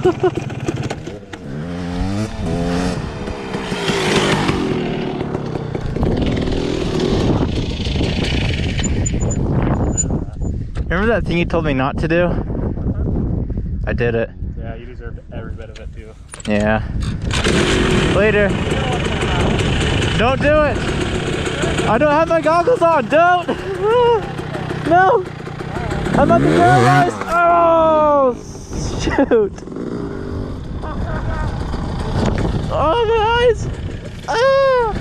Remember that thing you told me not to do? I did it. Yeah, you deserved every bit of it too. Yeah. Later. Don't do it. I don't have my goggles on. Don't. No. I'm about to be paralyzed. Oh, shoot. Oh, my eyes. Ah.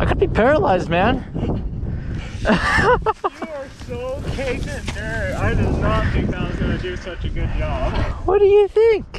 I could be paralyzed, man. You are so caked in dirt. I did not think that was going to do such a good job. What do you think?